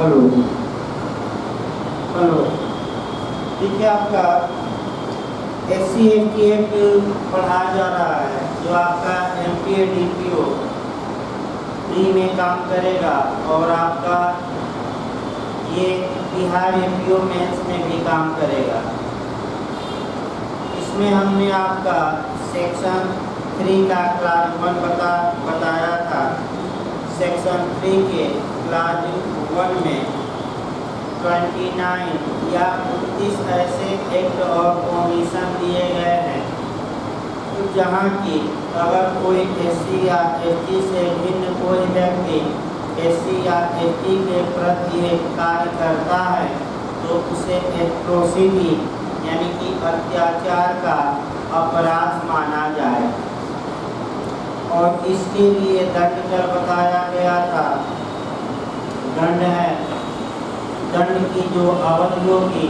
Hello hello. ठीक है, आपका SC/ST एक्ट पढ़ाया जा रहा है, जो आपका MPA DPO फ्री में काम करेगा और आपका ये बिहार MPO मेंस में भी काम करेगा। इसमें हमने आपका सेक्शन 3 का क्लास 1 बताया था। सेक्शन 3 के क्लास 1 में 29 या 29 ऐसे एक्ट और कमीशन दिए गए हैं, तो जहाँ की अगर कोई SC या ST से भिन्न कोई व्यक्ति SC या ST के प्रति कार्य करता है तो उसे एट्रोसिटी यानी कि अत्याचार का अपराध माना जाए। और इसके लिए दंड कर बताया गया था। दंड है, दंड की जो अवधि होगी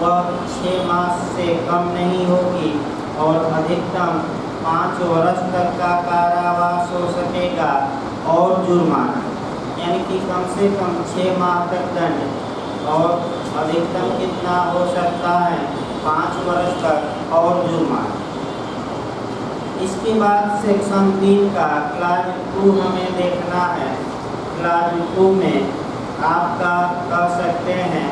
वह 6 मास से कम नहीं होगी और अधिकतम 5 वर्ष तक का कारावास हो सकेगा और जुर्माना, यानी कि कम से कम 6 माह तक दंड और अधिकतम कितना हो सकता है 5 वर्ष तक और जुर्माना। इसके बाद सेक्शन 3 का क्लास 2 हमें देखना है। क्लास 2 में आपका कह सकते हैं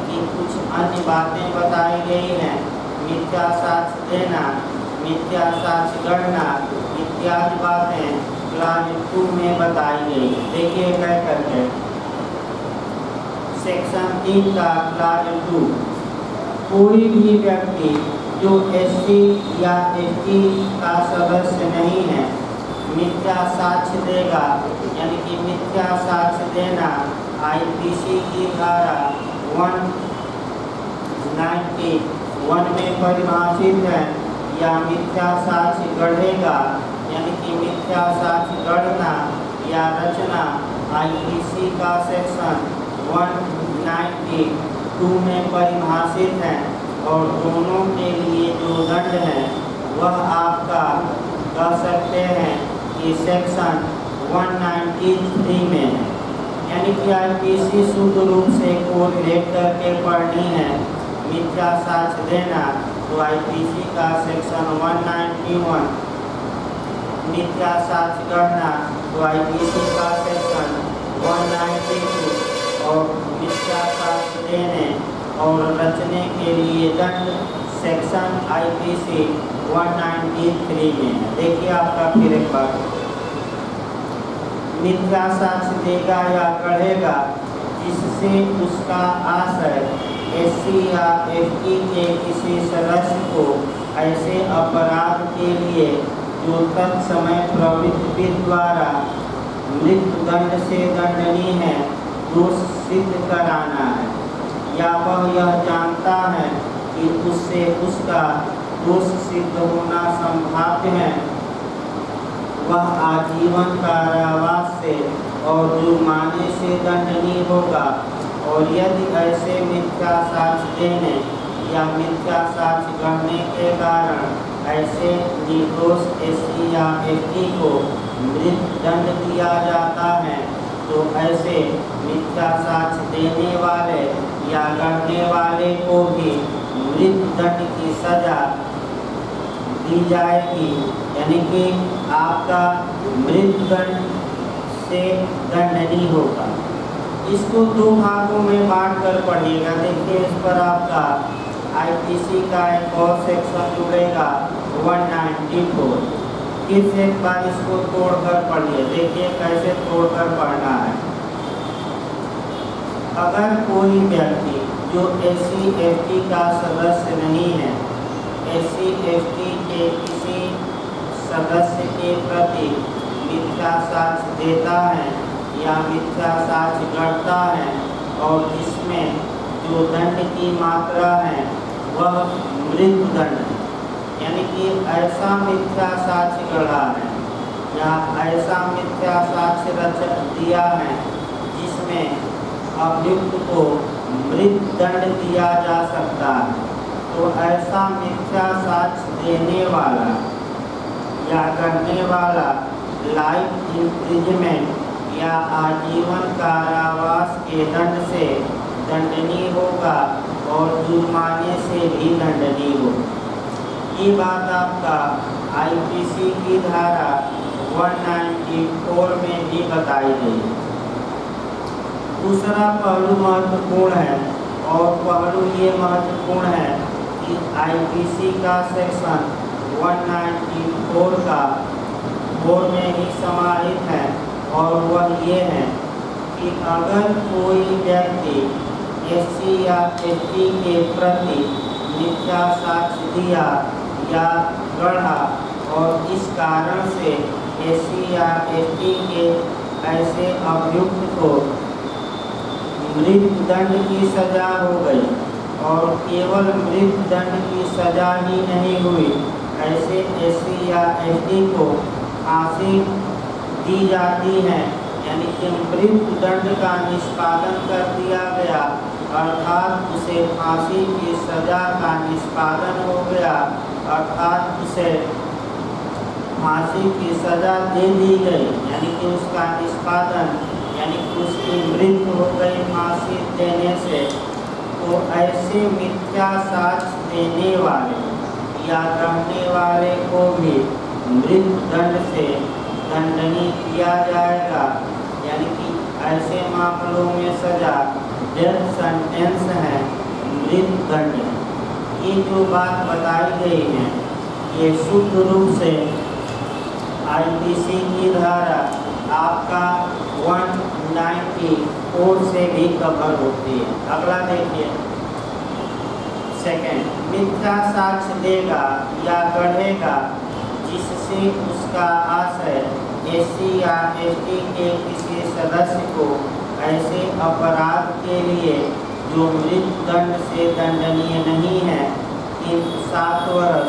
कि कुछ अन्य बातें बताई गई हैं, मिथ्या साक्ष्य देना, मिथ्या साक्ष्य गढ़ना इत्यादि बातें क्लास 2 में बताई गई। देखिए क्या करके सेक्शन 3 का क्लास 2, कोई भी व्यक्ति जो SC या ST का सदस्य नहीं है मिथ्या साक्ष्य देगा, यानी कि मिथ्या साक्ष्य देना IPC की धारा 191 में परिभाषित है। या मिथ्या साक्ष्य गढ़ेगा, यानी कि मिथ्या साक्ष्य गढ़ना या रचना IPC का सेक्शन 192 में परिभाषित है। और दोनों के लिए जो दंड है वह आपका कह सकते हैं कि सेक्शन 193 में है, यानी कि IPC शुद्ध रूप से कोरिलेट करके पढ़नी है। मिथ्या साक्ष्य देना तो IPC का सेक्शन 191, मिथ्या साक्ष्य गढ़ना तो IPC का सेक्शन 192 और मिथ्या साक्ष्य देने और रचने के लिए दंड सेक्शन IPC 193 में है। देखिए आपका फिर एक बार, मिथ्या साक्ष्य देगा या गढ़ेगा जिससे उसका आशय SC या ST के किसी सदस्य को ऐसे अपराध के लिए जो तत्समय प्रवृत्ति द्वारा मृत्युदंड से दंडनीय है दोष सिद्ध कराना है, या वह यह जानता है कि उससे उसका दोष सिद्ध होना संभाव्य है, वह आजीवन कारावास से और जुर्माने से दंडनीय होगा। और यदि ऐसे मिथ्या साक्ष्य देने या मिथ्या साक्ष्य गढ़ने के कारण ऐसे निर्दोष SC या ST को मृत्युदंड दिया जाता है तो ऐसे मिथ्या साक्ष्य देने वाले या गढ़ने वाले को भी मृत्युदंड की सजा दी जाएगी, यानी कि आपका मृत्युदंड से दंडनीय होगा। इसको 2 भागों में बांट कर पढ़िएगा। देखिए इस पर आपका IPC का एक और सेक्शन जुड़ेगा 194। फिर एक बार इसको तोड़कर पढ़िए, देखिए कैसे तोड़कर पढ़ना है। अगर कोई व्यक्ति जो SC/ST का सदस्य नहीं है, SC/ST के किसी सदस्य के प्रति मिथ्या साक्ष्य देता है या मिथ्या साक्ष्य गढ़ता है और इसमें जो दंड की मात्रा है वह मृत्युदंड है, यानी कि ऐसा मिथ्या साक्ष्य गढ़ा है या ऐसा मिथ्या साक्ष्य रच दिया है जिसमें अभियुक्त को मृत्युदंड दिया जा सकता है, तो ऐसा मिथ्या साक्ष्य देने वाला या करने वाला लाइफ इम्प्रिजमेंट या आजीवन कारावास के दंड से दंडनीय होगा और जुर्माने से भी दंडनीय होगा। ये बात आपका आईपीसी की धारा 194 में भी बताई गई। दूसरा पहलू महत्वपूर्ण है और पहलू ये महत्वपूर्ण है कि आईपीसी का सेक्शन 194 का 4 में ही समाहित है और वह ये है कि अगर कोई व्यक्ति एससी या एसटी के प्रति मिथ्या साक्ष्य दिया या गढ़ा और इस कारण से एससी या एसटी के ऐसे अभियुक्त को मृत्युदंड की सजा हो गई और केवल मृत्युदंड की सजा ही नहीं हुई, ऐसे एससी या एसटी को फांसी दी जाती है, यानी कि मृत्युदंड का निष्पादन कर दिया गया, अर्थात उसे फांसी की सजा का निष्पादन हो गया, अर्थात उसे फांसी की सजा दे दी गई, यानी कि उसका निष्पादन यानी कि उसकी मृत्यु हो गई फांसी देने से। तो ऐसे मिथ्या साक्ष्य देने वाले या गढ़ने वाले को भी मृत्युदंड से दंडनीय किया जाएगा, यानी कि ऐसे मामलों में सजा डेथ सेंटेंस है, मृत्युदंड है। ये जो बात बताई गई है ये शुद्ध रूप से आईपीसी की धारा आपका 194 से भी कवर होती है। अगला देखिए, सेकंड, मिथ्या साक्ष्य देगा या गढ़ेगा जिससे उसका आशय एससी या एसटी के किसी सदस्य को ऐसे अपराध के लिए जो मृत्युदंड से दंडनीय नहीं है किंतु 7 वर्ष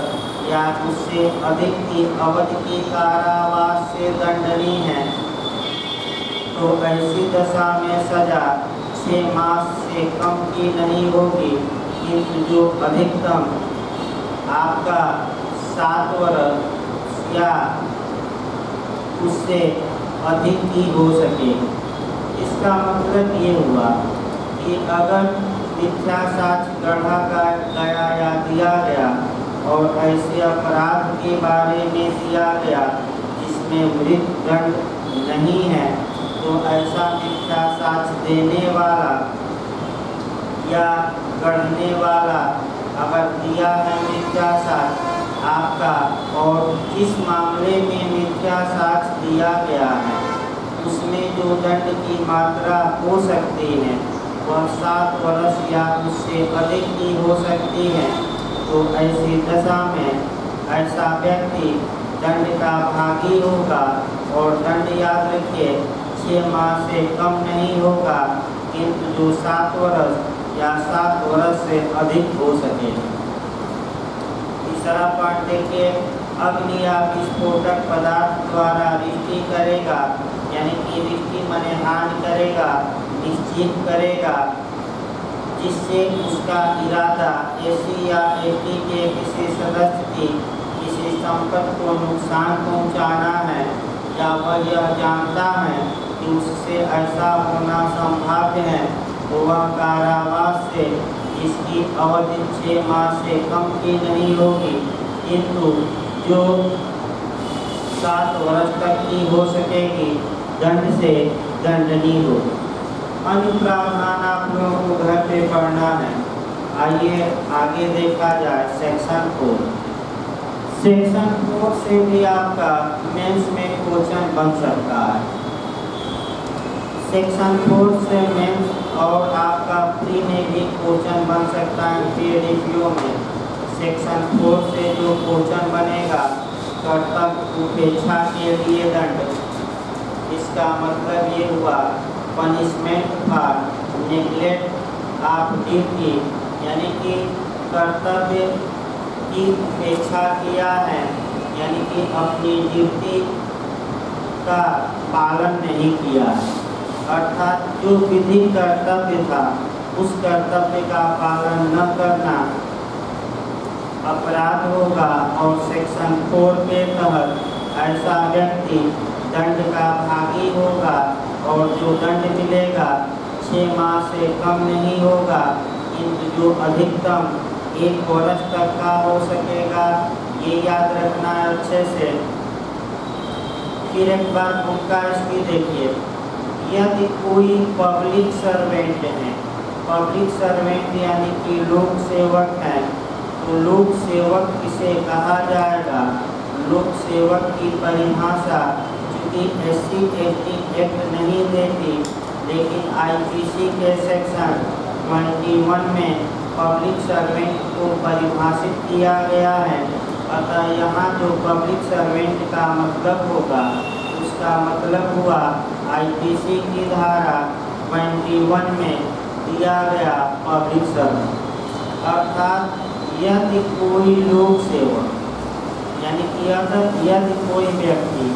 या उससे अधिक की अवधि की कारावास से दंडनीय है, तो ऐसी दशा में सजा 6 मास से कम की नहीं होगी, किंतु जो अधिकतम आपका 7 वर्ष या उससे अधिक की हो सके। इसका मतलब ये हुआ कि अगर मिथ्या साक्ष्य गढ़ा गया या दिया गया और ऐसे अपराध के बारे में दिया गया जिसमें मृत्युदंड नहीं है, तो ऐसा मिथ्या साक्ष्य देने वाला या गढ़ने वाला अगर दिया है मिथ्या साक्ष्य आपका और जिस मामले में मिथ्या साक्ष्य दिया गया है उसमें जो दंड की मात्रा हो सकती है वह 7 वर्ष या उससे अधिक की हो सकती है, तो ऐसी दशा में ऐसा व्यक्ति दंड का भागी होगा और दंड याद रखिए 6 माह से कम नहीं होगा, किंतु जो 7 वर्ष या 7 वर्ष से अधिक हो सके। तीसरा पाठ देखिए, अग्नि या विस्फोटक पदार्थ द्वारा रिष्टि करेगा, यानी कि रिष्टि माने हानि करेगा, निश्चित करेगा, जिससे उसका इरादा एससी या एसटी के किसी सदस्य की किसी संपत्ति को नुकसान पहुंचाना है या वह यह जानता है कि उससे ऐसा होना संभाव्य है, तो वह कारावास से जिसकी अवधि 6 माह से कम की नहीं होगी, किंतु जो 7 वर्ष तक की हो सकेगी, दंड से दंडनीय होगी। अन्य प्रावधान आप लोगों को घर पे पढ़ना है। आइए आगे देखा जाए सेक्शन 4। सेक्शन 4 से भी आपका मेंस में क्वेश्चन बन सकता है। सेक्शन 4 से मेंस और आपका प्री में भी क्वेश्चन बन सकता है पीडीपीओ में। सेक्शन 4 से जो क्वेश्चन बनेगा कर्तव्य उपेक्षा के लिए दंड, इसका मतलब ये हुआ punishment for neglect of duty, यानी कि कर्तव्य की उपेक्षा किया है, यानी कि अपनी ड्यूटी का पालन नहीं किया, अर्थात जो विधि कर्तव्य था उस कर्तव्य का पालन न करना अपराध होगा और सेक्शन 4 के तहत ऐसा व्यक्ति दंड का भागी होगा और जो दंड मिलेगा 6 माह से कम नहीं होगा, किंतु जो अधिकतम 1 वर्ष तक का हो सकेगा। ये याद रखना है अच्छे से। फिर एक बार उनका इसकी देखिए, यदि कोई पब्लिक सर्वेंट है, पब्लिक सर्वेंट यानी कि लोक सेवक है, तो लोक सेवक किसे कहा जाएगा? लोक सेवक की परिभाषा चूँकि SC/ST एक्ट नहीं देती, लेकिन IPC के सेक्शन 21 में पब्लिक सर्वेंट को परिभाषित किया गया है। अतः यहाँ जो पब्लिक सर्वेंट का मतलब होगा, उसका मतलब हुआ IPC की धारा 21 में दिया गया पब्लिक सर्वेंट। अर्थात यदि कोई लोक सेवक यानी कि यदि कोई व्यक्ति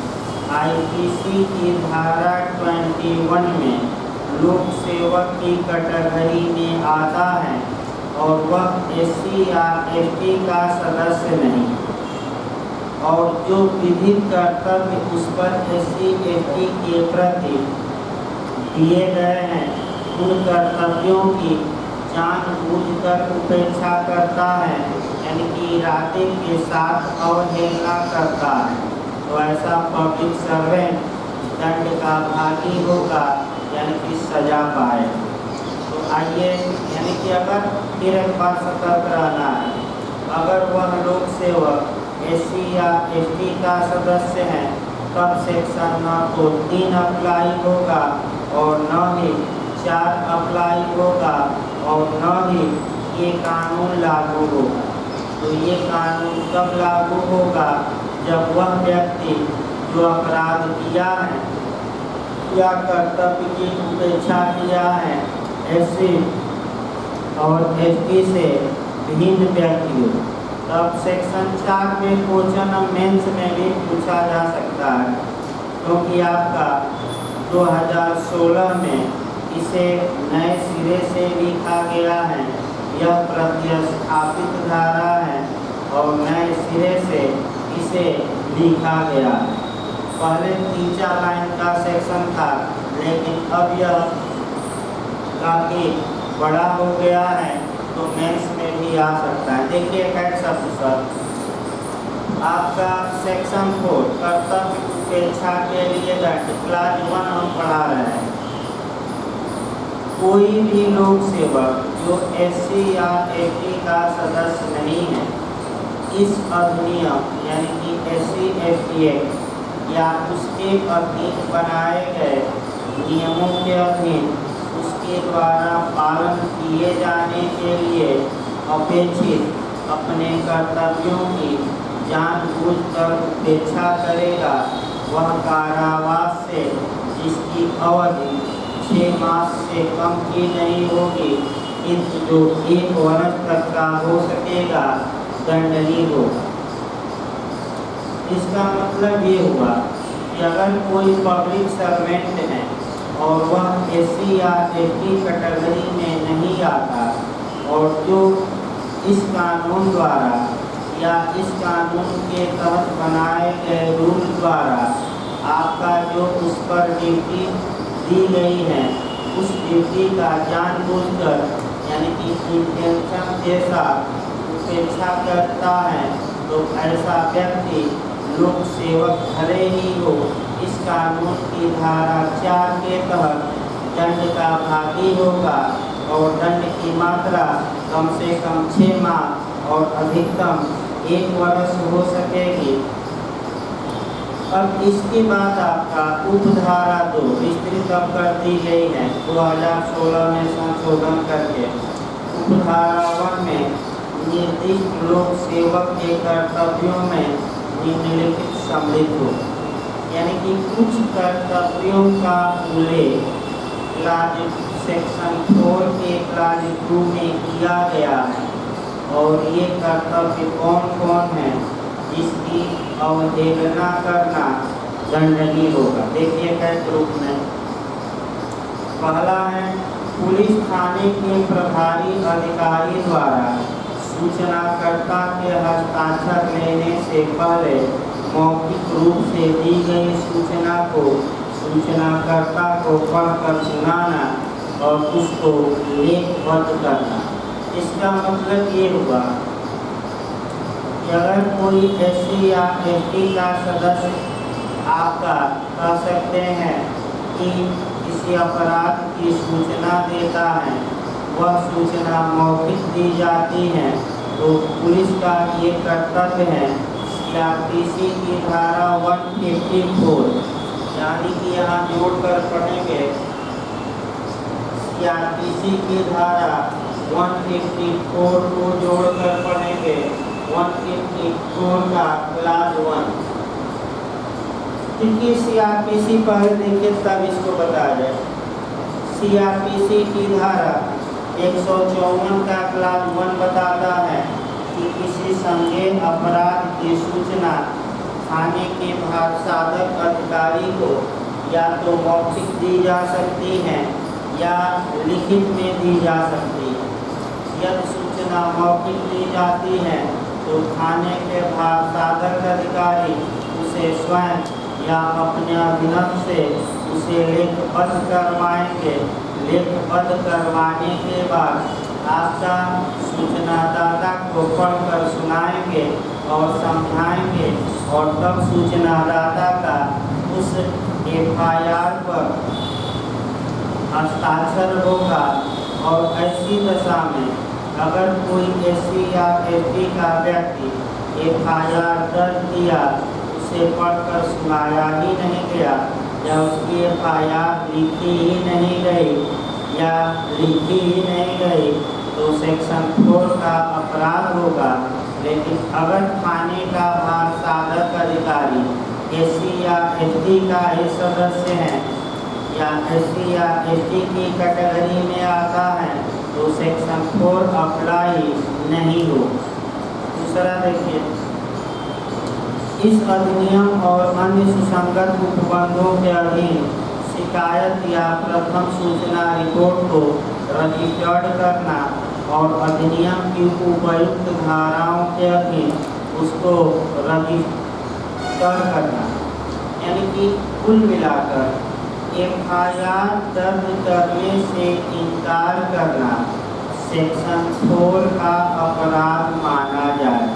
IPC की धारा 21 में लोक सेवक की कैटेगरी में आता है और वह SC या ST का सदस्य नहीं, और जो विधिक कर्तव्य उस पर SC/ST के प्रति दिए गए हैं, उन कर्तव्यों की जानबूझकर उपेक्षा करता है, यानी कि इरादे के साथ अवहेलना करता है, तो ऐसा पब्लिक सर्वेंट दंड का भागी होगा, यानी कि सजा पाए। तो आइए, यानी कि अगर फिर एक बार सतर्क रहना है, अगर वह लोक सेवक SC या ST का सदस्य है, तब सेक्शन न तो 3 अप्लाई होगा और न ही 4 अप्लाई होगा और न ही ये कानून लागू होगा। तो ये कानून कब लागू होगा? जब वह व्यक्ति जो अपराध किया है या कर्तव्य की उपेक्षा किया है SC और ST से भिन्न व्यक्ति हो, तब सेक्शन 4 में क्वेश्चन मेंस में भी पूछा जा सकता है, क्योंकि आपका 2016 में इसे नए सिरे से लिखा गया है। यह प्रतिस्थापित धारा है और नए सिरे से इसे लिखा गया है। पहले 3-4 लाइन का सेक्शन था, लेकिन अब यह काफ़ी बड़ा हो गया है, तो मेंस में भी आ सकता है। देखिए कैसा पुस्तक आपका सेक्शन 4 कर्तव्य उपेक्षा के लिए दंड, क्लास 1 हम पढ़ा रहे हैं। कोई भी लोक सेवक जो SC या ST का सदस्य नहीं है, इस अधिनियम यानी कि SC/ST एक्ट या उसके अधीन बनाए गए नियमों के अधीन उसके द्वारा पालन किए जाने के लिए अपेक्षित अपने कर्तव्यों की जानबूझकर उपेक्षा करेगा। वह कारावास से जिसकी अवधि 6 मास से कम की नहीं होगी, किंतु जो 1 वर्ष तक का हो सकेगा, दंडनीय होगा। इसका मतलब ये हुआ कि अगर कोई पब्लिक सर्वेंट है और वह SC या ST कैटेगरी में नहीं आता, और जो इस कानून द्वारा या इस कानून के तहत बनाए गए रूल द्वारा आपका जो उस पर ड्यूटी दी गई है, उस ड्यूटी का जानबूझकर यानी कि इंटेंशन के साथ उपेक्षा करता है, तो ऐसा व्यक्ति लोक सेवक भले ही हो, इस कानून की धारा 4 के तहत दंड का भागी होगा और दंड की मात्रा कम से कम 6 माह और अधिकतम 1 वर्ष हो सकेगी। अब इसके बाद आपका उपधारा 2 विस्तृत अब कर दी गई है 2016 में संशोधन करके। उपधारा 1 में निर्दिष्ट लोक सेवक के कर्तव्यों में निम्नलिखित सम्मिलित हो, यानी कि कुछ कर्तव्यों का उल्लेख क्लास सेक्शन 4 के क्लास 2 में किया गया है, और ये कर्तव्य कौन कौन है जिसकी अवहेलना करना दंडनीय होगा। देखिए कैसे रूप में पहला है, पुलिस थाने के प्रभारी अधिकारी द्वारा सूचनाकर्ता के हस्ताक्षर लेने से पहले मौखिक रूप से दी गई सूचना को सूचनाकर्ता को पढ़कर सुनाना और उसको लेखबद्ध करना। इसका मतलब ये हुआ कि अगर कोई SC या FT का सदस्य आपका कह सकते हैं कि किसी अपराध की सूचना देता है, वह सूचना मौखिक दी जाती है, तो पुलिस का ये कर्तव्य है CRPC की धारा 154, यानी कि यहाँ जोड़कर पढ़ेंगे CRPC की धारा 154 को जोड़कर पढ़ेंगे 154 का क्लास 1। क्योंकि CRPC पहले देखिए तब इसको बताया जाए। CRPC की धारा 154 का क्लास 1 बताता है कि किसी संज्ञेय अपराध की सूचना थाने के भारसाधक अधिकारी को या तो मौखिक दी जा सकती है या लिखित में दी जा सकती है। यदि सूचना मौखिक दी जाती है तो थाने के भारसाधक अधिकारी उसे स्वयं या अपने अभिनव से उसे लेखबद्ध करवाएंगे। लेखबद्ध करवाने के बाद आपका सूचनादाता को पढ़कर सुनाएंगे और समझाएंगे और तब सूचनादाता का उस FIR पर हस्ताक्षर होगा। और ऐसी दशा में अगर कोई SC या FT का व्यक्ति FIR दर्ज किया, उसे पढ़कर सुनाया ही नहीं गया या उसकी FIR लिखी ही नहीं गई या लिखी ही नहीं गई, तो सेक्शन 4 का अपराध होगा। लेकिन अगर थाने का भारसाधक अधिकारी SC या FT का ही सदस्य है या SC या FT की कैटेगरी में आता है, तो सेक्शन 4 अप्लाई नहीं हो। दूसरा देखिए, इस अधिनियम और अन्य सुसंगत उपबंधों के अधीन शिकायत या प्रथम सूचना रिपोर्ट को रजिस्टर्ड करना और अधिनियम की उपयुक्त धाराओं के अधीन उसको रजिस्टर करना, यानी कि कुल मिलाकर FIR दर्ज करने से इनकार करना सेक्शन 4 का अपराध माना जाए।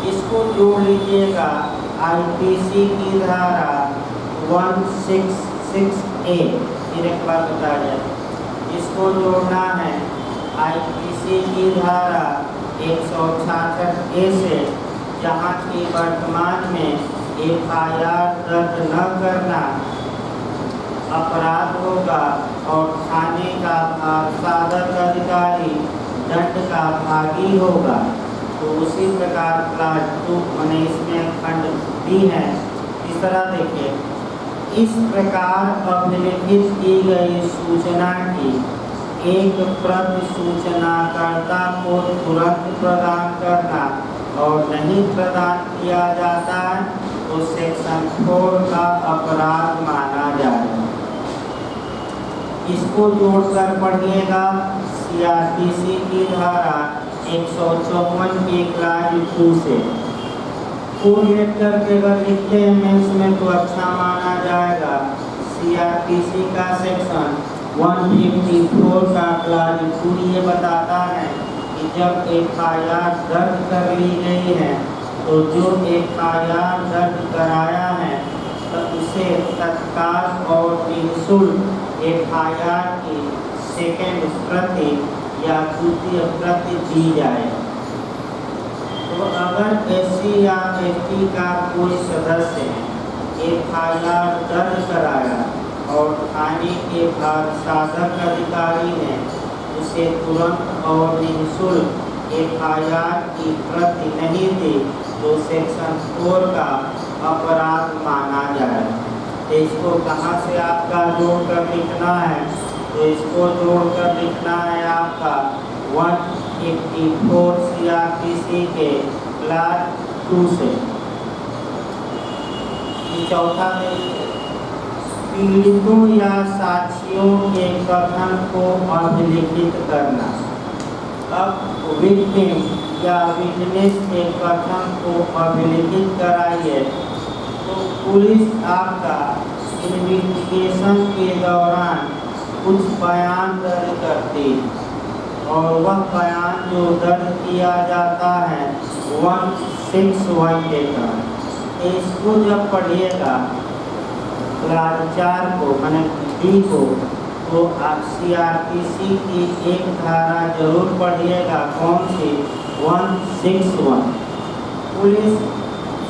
इसको जोड़ लीजिएगा IPC की धारा 166A। फिर एक बार बता जाए, इसको जोड़ना है IPC की धारा 166A से, जहाँ की वर्तमान में FIR दर्ज न करना अपराध होगा और थाने का भारसाधक अधिकारी दंड का भागी होगा। तो उसी प्रकार क्लास 2 मैंने इसमें खंड दी है। तीसरा देखिए, इस प्रकार अभिलिखित की गई सूचना की एक प्रति सूचनाकर्ता को तुरंत प्रदान करना और नहीं प्रदान किया जाता है तो सेक्शन 4 का अपराध माना जाएगा। इसको जोड़कर पढ़िएगा CRPC की धारा 154 के क्लास 2 से। कोड लेटर के अगर लिखते हैं मेंस में तो अच्छा माना जाएगा। CRPC का सेक्शन 154 का क्लास 2 ये बताता है कि जब FIR दर्ज कर ली गई है तो जो FIR दर्ज कराया है तो उसे तत्काल और निःशुल्क FIR की सेकेंड प्रति या द्वितीय प्रति दी जाए। तो अगर SC या FT का कोई सदस्य FIR दर्ज कराया और थाने के भारसाधक अधिकारी ने उसे तुरंत और निःशुल्क FIR की प्रति नहीं दी तो सेक्शन 4 का अपराध माना जाए। तो इसको कहाँ से आपका जोड़कर लिखना है, तो इसको जोड़कर लिखना है आपका 154 CRPC के क्लास 2 से। चौथा पीड़ितों या साक्षियों के कथन को अभिलिखित करना। अब विक्टिम या विटनेस के कथन को अभिलिखित कराइए। तो पुलिस आपका इन्वेस्टिगेशन के दौरान कुछ बयान दर्ज करती और वह बयान जो दर्ज किया जाता है 161 के तहत। इसको जब पढ़िएगा क्लास 4 को मैंने डी को, तो आप CRPC की एक धारा जरूर पढ़िएगा। कौन सी? 161। पुलिस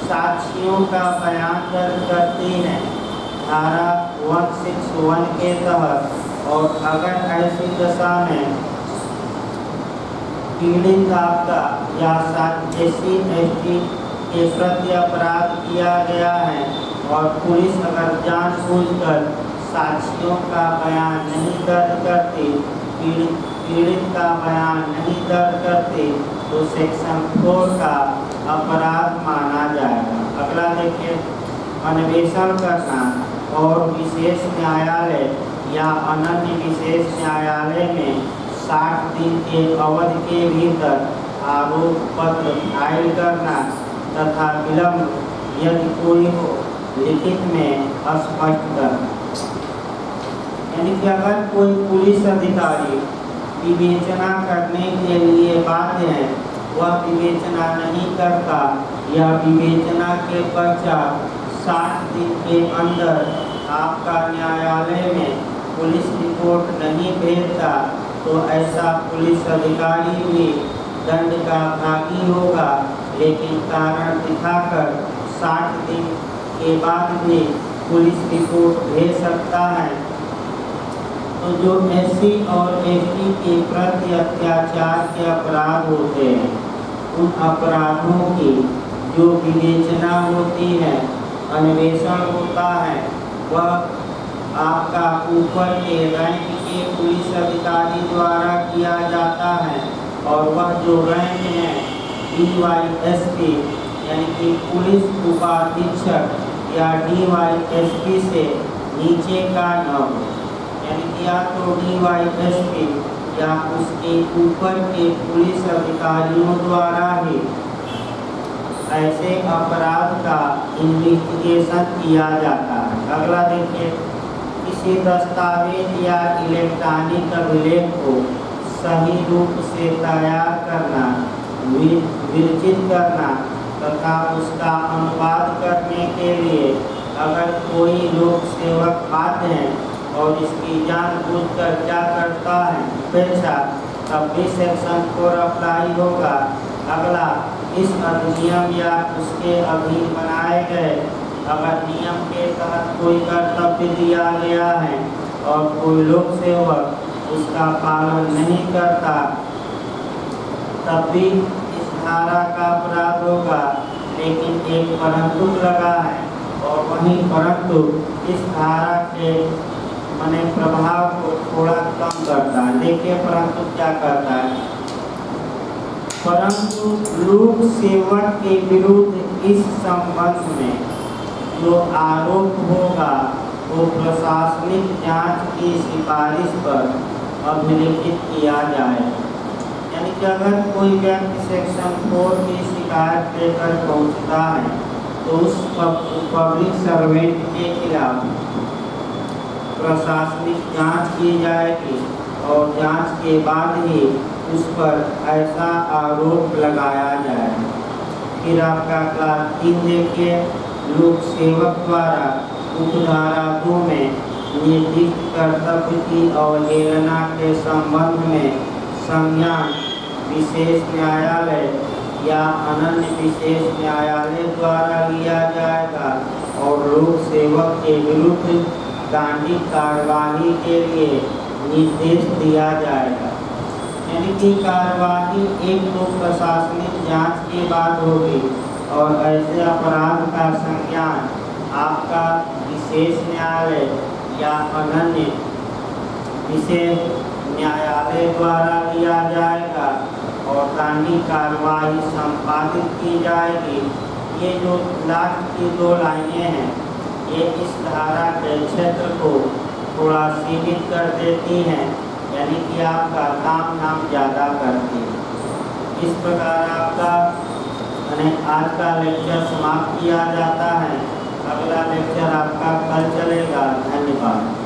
साक्षियों का बयान दर्ज करती है धारा 161 के तहत। और अगर ऐसी दशा में पीड़ित आपका या SC/ST के प्रति अपराध किया गया है और पुलिस अगर जानबूझकर साक्षियों का बयान नहीं दर्ज करती, पीड़ित का बयान नहीं दर्ज करती, तो सेक्शन 4 का अपराध माना जाएगा। अगला देखिए, अन्वेषण करना और विशेष न्यायालय या अनन्य विशेष न्यायालय में 60 दिन के अवधि के भीतर आरोप पत्र फाइल करना तथा विलम्ब यदि कोई हो लिखित में स्पष्ट करना। यानी कि अगर कोई पुलिस अधिकारी विवेचना करने के लिए बाध्य है, वह विवेचना नहीं करता या विवेचना के पश्चात 60 दिन के अंदर आपका न्यायालय में पुलिस रिपोर्ट नहीं भेजता, तो ऐसा पुलिस अधिकारी भी दंड का भागी होगा। लेकिन कारण दिखाकर 60 दिन के बाद भी पुलिस रिपोर्ट भेज सकता है। तो जो SC और ST के प्रति अत्याचार के अपराध होते हैं, उन अपराधों की जो विवेचना होती है, अन्वेषण होता है, वह आपका ऊपर के रैंक के पुलिस अधिकारी द्वारा किया जाता है। और वह जो रैंक है DYSP यानी कि पुलिस उपाधीक्षक या DYSP से नीचे का न हो, यानी कि या तो DYSP या उसके ऊपर के पुलिस अधिकारियों द्वारा ही ऐसे अपराध का इन्वेस्टिगेशन किया जाता है। अगला देखिए, किसी दस्तावेज या इलेक्ट्रॉनिक अभिलेख को सही रूप से तैयार करना, विरचित करना तथा उसका अनुवाद करने के लिए अगर कोई लोक सेवक बाध्य है और इसकी जानबूझकर क्या करता है उपेक्षा, तब भी सेक्शन 4 अप्लाई होगा। अगला, इस अधिनियम या उसके अधीन बनाए गए अगर नियम के तहत कोई कर्तव्य दिया गया है और कोई लोक सेवक उसका पालन नहीं करता, तब भी इस धारा का अपराध होगा। लेकिन एक परंतु लगा है, और वहीं परंतु इस धारा के माने प्रभाव को थोड़ा कम करता है। देखिए परंतु क्या करता है, परंतु लोक सेवक के विरुद्ध इस संबंध में जो आरोप होगा वो प्रशासनिक जांच की सिफारिश पर अभिलिखित किया जाए। यानी कि अगर कोई व्यक्ति सेक्शन 4 की शिकायत लेकर पहुंचता है, तो उस पब्लिक सर्वेंट के खिलाफ प्रशासनिक जांच की जाएगी और जांच के बाद ही उस पर ऐसा आरोप लगाया जाएगा। फिर आपका क्लास 3 देखिए, लोक सेवक द्वारा उपधारा 2 में निर्दिष्ट कर्तव्य की अवहेलना के संबंध में संज्ञान विशेष न्यायालय या अनन्य विशेष न्यायालय द्वारा लिया जाएगा और लोक सेवक के विरुद्ध दंडित कार्यवाही के लिए निर्देश दिया जाएगा। यानी कि कार्यवाही एक तो प्रशासनिक जांच के बाद होगी और ऐसे अपराध का संज्ञान आपका विशेष न्यायालय या अनन्य विशेष न्यायालय द्वारा लिया जाएगा और दंडित कार्यवाही संपादित की जाएगी। ये जो लास्ट की 2 लाइनें हैं, ये इस धारा के क्षेत्र को थोड़ा सीमित कर देती हैं, यानी कि आपका काम धाम ज़्यादा करती है। इस प्रकार आपका आज का लेक्चर समाप्त किया जाता है। अगला लेक्चर आपका कल चलेगा। धन्यवाद।